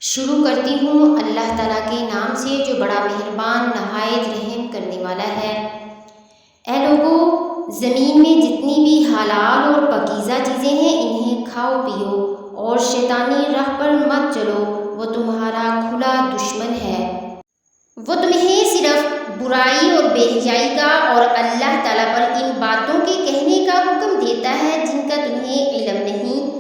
شروع کرتی ہوں اللہ تعالیٰ کے نام سے جو بڑا مہربان نہایت رحم کرنے والا ہے۔ اے لوگو، زمین میں جتنی بھی حلال اور پاکیزہ چیزیں ہیں انہیں کھاؤ پیو اور شیطانی راہ پر مت چلو، وہ تمہارا کھلا دشمن ہے۔ وہ تمہیں صرف برائی اور بے حیائی کا اور اللہ تعالیٰ پر ان باتوں کے کہنے کا حکم دیتا ہے جن کا تمہیں علم نہیں،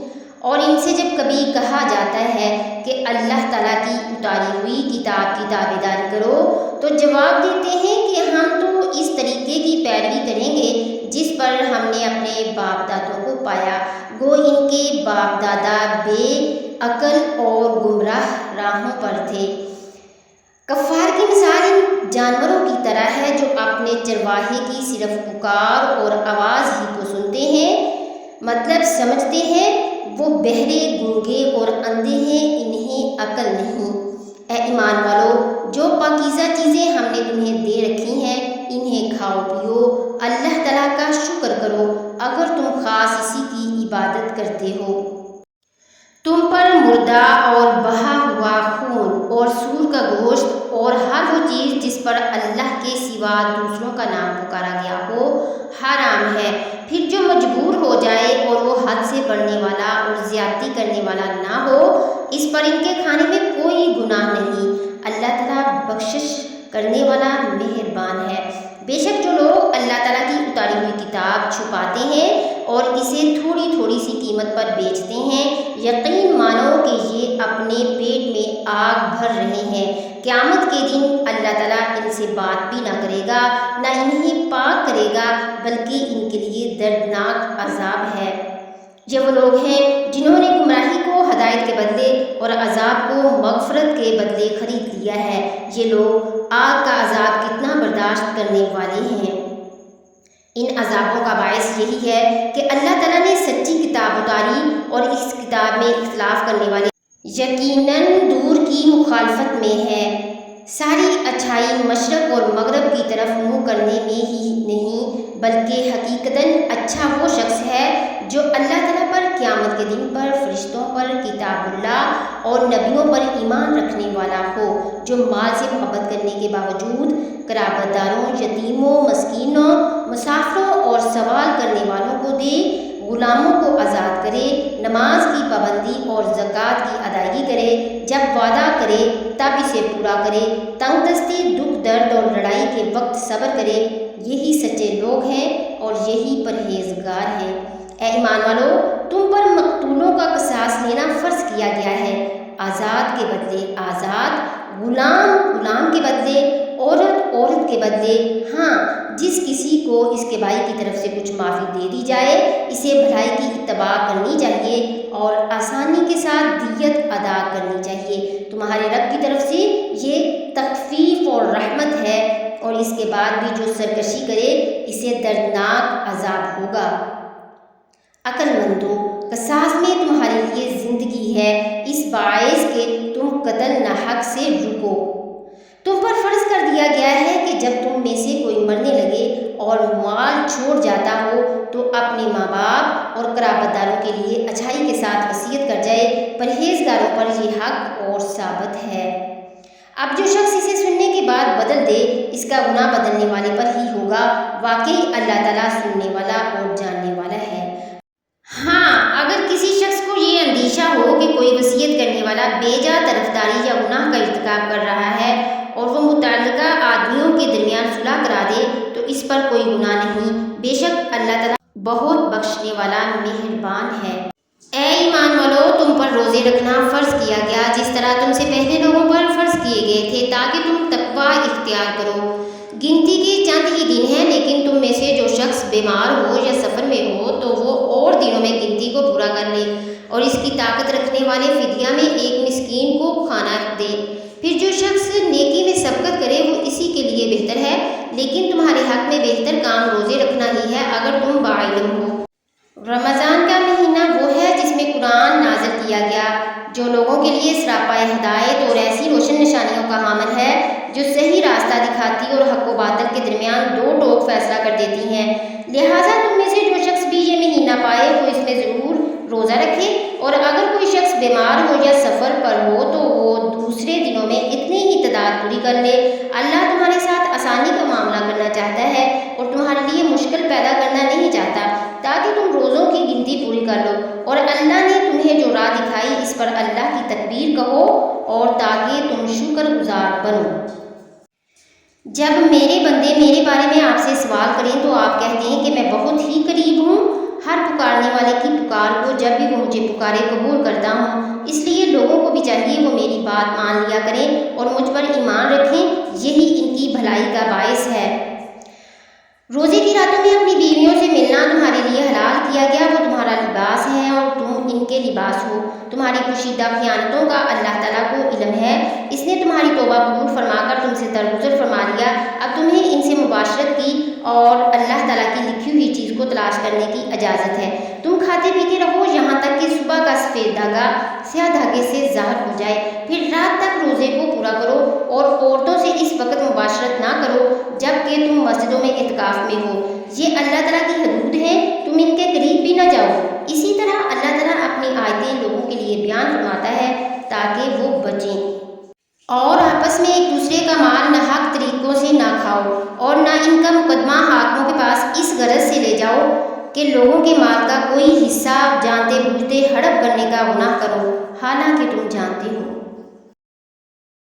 اور ان سے جب کبھی کہا جاتا ہے کہ اللہ تعالیٰ کی اتاری ہوئی کتاب کی تابعداری کرو تو جواب دیتے ہیں کہ ہم تو اس طریقے کی پیروی کریں گے جس پر ہم نے اپنے باپ دادوں کو پایا، گو ان کے باپ دادا بے عقل اور گمراہ راہوں پر تھے۔ کفار کی مثال ان جانوروں کی طرح ہے جو اپنے چرواہے کی صرف پکار اور آواز ہی کو سنتے ہیں، مطلب سمجھتے ہیں۔ وہ بہرے، گونگے اور اندھے ہیں، انہیں عقل نہیں۔ اے ایمان والو، جو پاکیزہ چیزیں ہم نے تمہیں دے رکھی ہیں انہیں کھاؤ پیو، اللہ تعالیٰ کا شکر کرو اگر تم خاص اسی کی عبادت کرتے ہو۔ تم پر مردہ اور بہا ہوا خون اور سور کا گوشت اور ہر وہ چیز جس پر اللہ کے سوا دوسروں کا نام پکارا گیا ہو حرام ہے۔ پھر جو مجبور ہو جائے اور وہ حد سے بڑھنے والا اور زیادتی کرنے والا نہ ہو، اس پر ان کے کھانے میں کوئی گناہ نہیں، اللہ تعالیٰ بخشش کرنے والا مہربان ہے۔ بے شک جو لوگ اللہ تعالیٰ کی اتاری ہوئی کتاب چھپاتے ہیں اور اسے تھوڑی تھوڑی سی قیمت پر بیچتے ہیں، یقین مانو کہ یہ اپنے پیٹ میں آگ بھر رہے ہیں۔ قیامت کے دن اللہ تعالیٰ ان سے بات بھی نہ کرے گا، نہ انہیں پاک کرے گا، بلکہ ان کے لیے دردناک عذاب ہے۔ یہ وہ لوگ ہیں جنہوں نے گمراہی کو ہدایت کے بدلے اور عذاب کو مغفرت کے بدلے خرید لیا ہے۔ یہ لوگ آگ کا عذاب کتنا برداشت کرنے والے ہیں۔ ان عذابوں کا باعث یہی ہے کہ اللہ تعالیٰ نے سچی کتاب اتاری اور اس کتاب میں اختلاف کرنے والے یقیناً دور کی مخالفت میں ہے۔ ساری اچھائی مشرق اور مغرب کی طرف منہ کرنے میں ہی نہیں بلکہ حقیقتاً اچھا وہ شخص ہے جو اللہ تعالیٰ پر، قیامت کے دن پر، فرشتوں پر، کتاب اللہ اور نبیوں پر ایمان رکھنے والا ہو، جو مال سے محبت کرنے کے باوجود قرابت داروں، یتیموں، مسکینوں، مسافروں اور سوال کرنے والوں کو دے، غلاموں کو آزاد کرے، نماز کی پابندی اور زکوٰۃ کی ادائیگی کرے، جب وعدہ کرے تب اسے پورا کرے، تنگ دستی، دکھ درد اور لڑائی کے وقت صبر کرے، یہی سچے لوگ ہیں اور یہی پرہیزگار ہیں۔ اے ایمان والو، تم پر مقتولوں کا قصاص لینا فرض کیا گیا ہے، آزاد کے بدلے آزاد، غلام کے بدلے، عورت کے بدلے، ہاں جس کسی کو اس کے بھائی کی طرف سے کچھ معافی دے دی جائے اسے بھلائی کی اتباع کرنی چاہیے اور آسانی کے ساتھ دیت ادا کرنی چاہیے۔ تمہارے رب کی طرف سے یہ تخفیف اور رحمت ہے، اور اس کے بعد بھی جو سرکشی کرے اسے دردناک عذاب ہوگا۔ عقل مندو، قصاص میں تمہارے لیے زندگی ہے، اس باعث کہ تم قتل نہ حق سے رکو۔ تم پر فرض کر دیا گیا ہے کہ جب تم میں سے کوئی مرنے لگے اور مال چھوڑ جاتا ہو تو اپنے ماں باپ اور قرابت داروں کے لیے اچھائی کے ساتھ وصیت کر جائے، پرہیزگاروں پر یہ حق اور ثابت ہے۔ اب جو شخص اسے سننے کے بعد بدل دے اس کا گناہ بدلنے والے پر ہی ہوگا، واقعی اللہ تعالیٰ سننے والا اور جاننے والا ہے۔ ہاں، اگر کسی شخص کو یہ اندیشہ ہو کہ کوئی وصیت کرنے والا بے جا طرفداری یا گناہ کا ارتکاب کر رہا ہے اور وہ متعلقہ آدمیوں کے درمیان صلح کرا دے تو اس پر کوئی گناہ نہیں، بے شک اللہ تعالیٰ بہت بخشنے والا مہربان ہے۔ اے ایمان والو، تم پر روزے رکھنا فرض کیا گیا جس طرح تم سے پہلے لوگوں پر فرض کیے گئے تھے تاکہ تم تقویٰ اختیار کرو۔ گنتی کے چند ہی دن ہیں، لیکن تم میں سے جو شخص بیمار ہو یا سفر میں ہو تو وہ اور دنوں میں گنتی کو پورا کر لے، اور اس کی طاقت رکھنے والے فدیہ میں ایک مسکین کو کھانا دے۔ پھر جو شخص نیکی میں سبقت کرے وہ اسی کے لیے بہتر ہے، لیکن تمہارے حق میں بہتر کام روزے رکھنا ہی ہے اگر تم باعلم ہو۔ رمضان کا مہینہ وہ ہے جس میں قرآن نازل کیا گیا، جو لوگوں کے لیے سراپا ہدایت اور ایسی روشن نشانیوں کا حامل ہے جو صحیح راستہ دکھاتی اور حق و باطل کے درمیان دو ٹوک فیصلہ کر دیتی ہیں۔ لہٰذا تم میں سے جو شخص بھی یہ مہینہ پائے وہ اس میں ضرور روزہ رکھے، اور اگر کوئی شخص بیمار ہو یا سفر پر ہو تو وہ دوسرے دنوں میں اتنی ہی تعداد پوری کر لے۔ اللہ تمہارے ساتھ آسانی کا معاملہ کرنا چاہتا ہے اور تمہارے لیے مشکل پیدا کرنا نہیں چاہتا تاکہ تم روزوں کی گنتی پوری کر لو، اور اللہ نے تمہیں جو راہ دکھائی اس پر اللہ کی تکبیر کہو اور تاکہ تم شکر گزار بنو۔ جب میرے بندے میرے بارے میں آپ سے سوال کریں تو آپ کہتے ہیں کہ میں بہت ہی قریب ہوں، ہر پکارنے والے کی پکار کو جب بھی وہ مجھے پکارے قبول کرتا ہوں۔ اس لیے لوگوں کو بھی چاہیے وہ میری بات مان لیا کریں اور مجھ پر ایمان رکھیں، یہی ان کی بھلائی کا باعث ہے۔ روزے کی راتوں میں اپنی بیویوں سے ملنا تمہارے لیے حلال کیا گیا، وہ تمہارا لباس ہے اور تم ان کے لباس ہو۔ تمہاری پوشیدہ خیانتوں کا اللہ تعالیٰ کو علم ہے، اس نے تمہاری توبہ قبول فرما کر تم سے درگزر فرما لیا۔ اب تمہیں ان سے مباشرت کی اور اللہ تعالیٰ کی لکھی ہوئی چیز کو تلاش کرنے کی اجازت ہے۔ تم کھاتے پیتے رہو یہاں تک کہ صبح کا سفید دھاگا سیاہ دھاگے سے ظاہر ہو جائے، پھر رات تک روزے کو پورا کرو اور عورتوں سے اس وقت مباشرت نہ کرو جب کہ تم مسجدوں میں اعتکاف میں ہو، یہ اللہ تعالیٰ کی حدود ہیں، تم ان کے قریب بھی نہ جاؤ۔ اسی طرح اللہ تعالیٰ اپنی آیتیں لوگوں کے لیے بیان فرماتا ہے تاکہ وہ بچیں۔ اور آپس میں ایک دوسرے کا مال ناحق طریقوں سے نہ کھاؤ اور نہ ان کا مقدمہ حاکموں کے پاس اس غرض سے لے جاؤ کہ لوگوں کے مال کا کوئی حصہ جانتے بوجھتے ہڑپ کرنے کا گناہ کرو، حالانکہ تم جانتے ہو